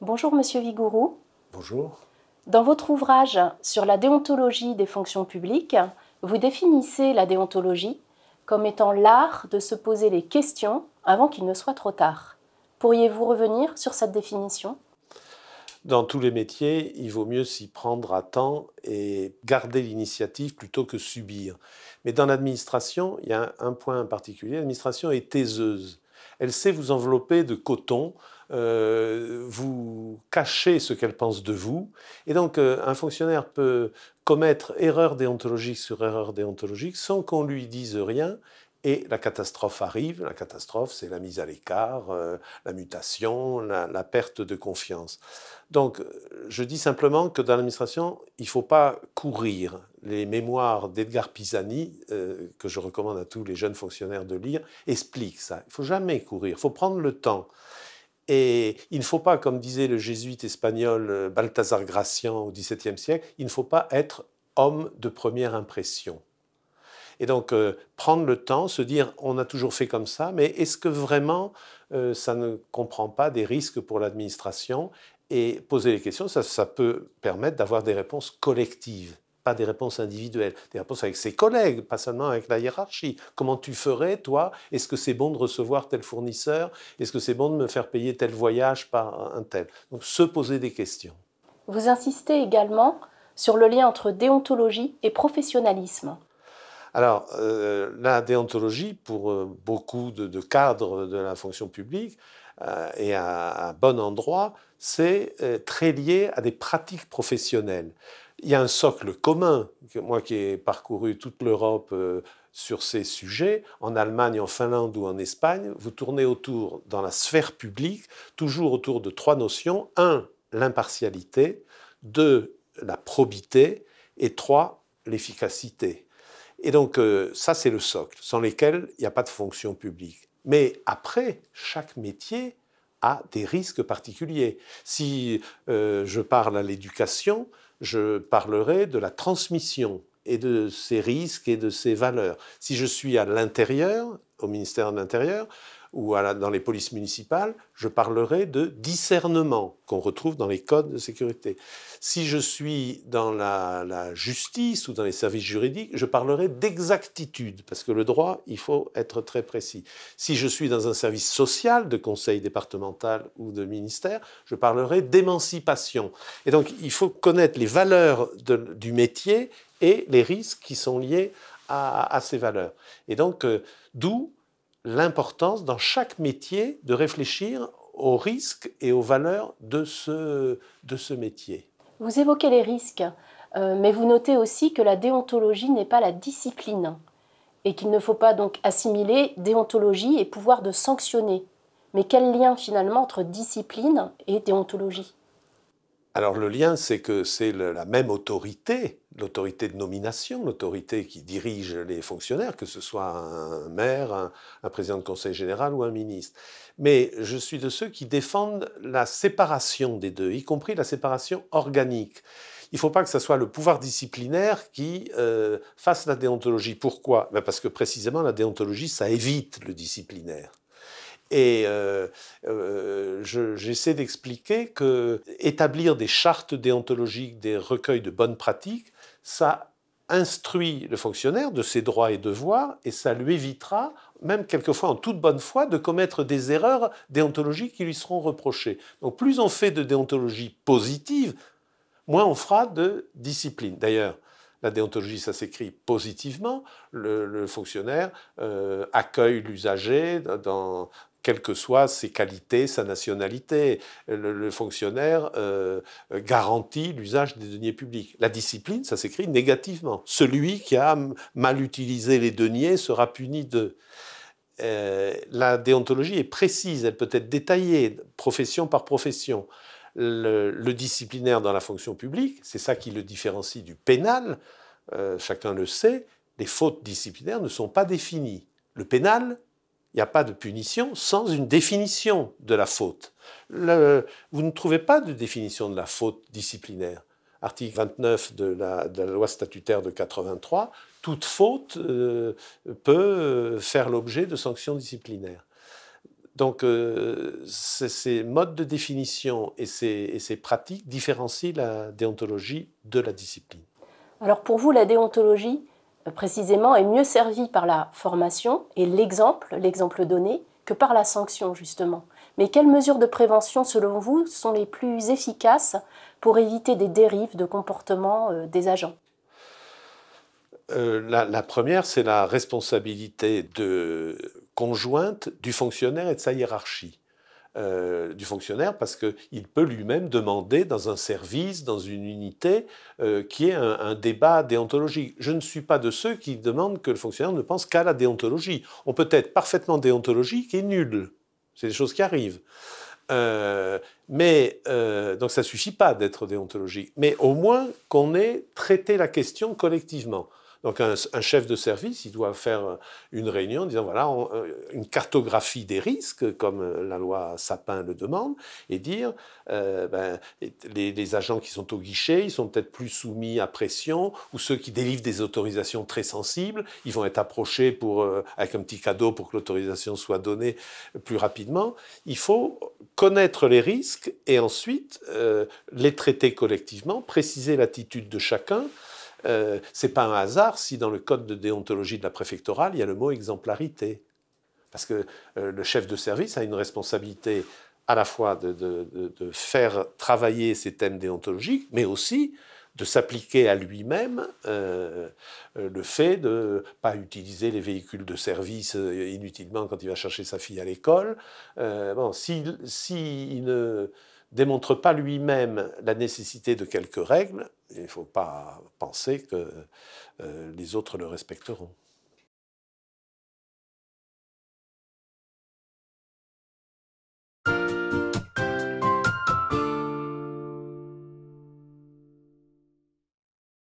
Bonjour Monsieur Vigouroux. Bonjour. Dans votre ouvrage sur la déontologie des fonctions publiques, vous définissez la déontologie comme étant l'art de se poser les questions avant qu'il ne soit trop tard. Pourriez-vous revenir sur cette définition? Dans tous les métiers, il vaut mieux s'y prendre à temps et garder l'initiative plutôt que subir. Mais dans l'administration, il y a un point en particulier. L'administration est taiseuse. Elle sait vous envelopper de coton, vous cacher ce qu'elle pense de vous. Et donc, un fonctionnaire peut commettre erreur déontologique sur erreur déontologique sans qu'on lui dise rien. Et la catastrophe arrive. La catastrophe, c'est la mise à l'écart, la mutation, la perte de confiance. Donc, je dis simplement que dans l'administration, il ne faut pas courir. Les mémoires d'Edgar Pisani, que je recommande à tous les jeunes fonctionnaires de lire, expliquent ça. Il ne faut jamais courir, il faut prendre le temps. Et il ne faut pas, comme disait le jésuite espagnol Balthazar Gracian au XVIIe siècle, il ne faut pas être homme de première impression. Et donc, prendre le temps, se dire, on a toujours fait comme ça, mais est-ce que vraiment ça ne comprend pas des risques pour l'administration? Et poser les questions, ça peut permettre d'avoir des réponses collectives, pas des réponses individuelles, des réponses avec ses collègues, pas seulement avec la hiérarchie. Comment tu ferais, toi? Est-ce que c'est bon de recevoir tel fournisseur? Est-ce que c'est bon de me faire payer tel voyage par un tel? Donc, se poser des questions. Vous insistez également sur le lien entre déontologie et professionnalisme. Alors, la déontologie, pour beaucoup de cadres de la fonction publique, et à bon endroit, c'est très lié à des pratiques professionnelles. Il y a un socle commun, moi qui ai parcouru toute l'Europe sur ces sujets, en Allemagne, en Finlande ou en Espagne, vous tournez autour, dans la sphère publique, toujours autour de trois notions. Un, l'impartialité. Deux, la probité. Et trois, l'efficacité. Et donc, ça, c'est le socle, sans lesquels il n'y a pas de fonction publique. Mais après, chaque métier a des risques particuliers. Si je parle à l'éducation, je parlerai de la transmission et de ses risques et de ses valeurs. Si je suis à l'intérieur, au ministère de l'Intérieur, ou dans les polices municipales, je parlerai de discernement qu'on retrouve dans les codes de sécurité. Si je suis dans la justice ou dans les services juridiques, je parlerai d'exactitude, parce que le droit, il faut être très précis. Si je suis dans un service social, de conseil départemental ou de ministère, je parlerai d'émancipation. Et donc, il faut connaître les valeurs du métier et les risques qui sont liés à ces valeurs. Et donc, d'où l'importance dans chaque métier de réfléchir aux risques et aux valeurs de ce métier. Vous évoquez les risques, mais vous notez aussi que la déontologie n'est pas la discipline et qu'il ne faut pas donc assimiler déontologie et pouvoir de sanctionner. Mais quel lien finalement entre discipline et déontologie? Alors le lien, c'est que c'est la même autorité, l'autorité de nomination, l'autorité qui dirige les fonctionnaires, que ce soit un maire, un président de conseil général ou un ministre. Mais je suis de ceux qui défendent la séparation des deux, y compris la séparation organique. Il ne faut pas que ce soit le pouvoir disciplinaire qui fasse la déontologie. Pourquoi? Parce que précisément la déontologie, ça évite le disciplinaire. Et j'essaie d'expliquer que établir des chartes déontologiques, des recueils de bonnes pratiques, ça instruit le fonctionnaire de ses droits et devoirs et ça lui évitera, même quelquefois en toute bonne foi, de commettre des erreurs déontologiques qui lui seront reprochées. Donc plus on fait de déontologie positive, moins on fera de discipline. D'ailleurs, la déontologie, ça s'écrit positivement. Le fonctionnaire accueille l'usager dans quelles que soient ses qualités, sa nationalité. Le fonctionnaire garantit l'usage des deniers publics. La discipline, ça s'écrit négativement. Celui qui a mal utilisé les deniers sera puni d'eux. La déontologie est précise, elle peut être détaillée, profession par profession. Le disciplinaire dans la fonction publique, c'est ça qui le différencie du pénal. Chacun le sait, les fautes disciplinaires ne sont pas définies. Le pénal, il n'y a pas de punition sans une définition de la faute. Vous ne trouvez pas de définition de la faute disciplinaire. Article 29 de la loi statutaire de 83, toute faute peut faire l'objet de sanctions disciplinaires. Donc, ces modes de définition et ces pratiques différencient la déontologie de la discipline. Alors pour vous, la déontologie, précisément, est mieux servie par la formation et l'exemple donné, que par la sanction, justement. Mais quelles mesures de prévention, selon vous, sont les plus efficaces pour éviter des dérives de comportement des agents? La première, c'est la responsabilité conjointe du fonctionnaire et de sa hiérarchie. Du fonctionnaire parce qu'il peut lui-même demander dans un service, dans une unité, qu'il y ait un débat déontologique. Je ne suis pas de ceux qui demandent que le fonctionnaire ne pense qu'à la déontologie. On peut être parfaitement déontologique et nul. C'est des choses qui arrivent. Donc ça ne suffit pas d'être déontologique. Mais au moins qu'on ait traité la question collectivement. Donc un chef de service, il doit faire une réunion en disant voilà, une cartographie des risques, comme la loi Sapin le demande, et dire les agents qui sont au guichet, ils sont peut-être plus soumis à pression, ou ceux qui délivrent des autorisations très sensibles, ils vont être approchés avec un petit cadeau pour que l'autorisation soit donnée plus rapidement. Il faut connaître les risques et ensuite les traiter collectivement, préciser l'attitude de chacun. C'est pas un hasard si dans le code de déontologie de la préfectorale, il y a le mot exemplarité. Parce que le chef de service a une responsabilité à la fois de faire travailler ces thèmes déontologiques, mais aussi de s'appliquer à lui-même le fait de ne pas utiliser les véhicules de service inutilement quand il va chercher sa fille à l'école. S'il ne démontre pas lui-même la nécessité de quelques règles, il ne faut pas penser que les autres le respecteront.